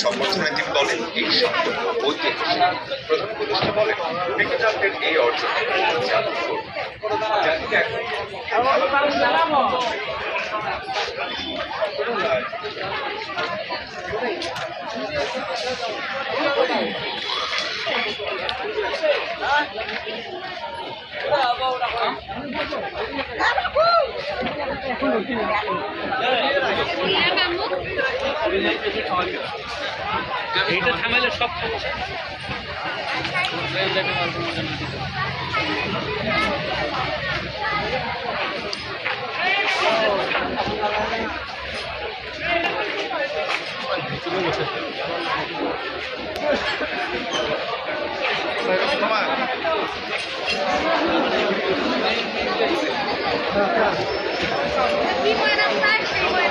সম্বর্ধনায় তিনি বলেন এই সম্পর্ক ঐতিহাসিক। প্রধান উপদেষ্টা বলেন বিজ্ঞানীদের এই অর্জন জাতিকে এইটা থামাইলে সব People in the factory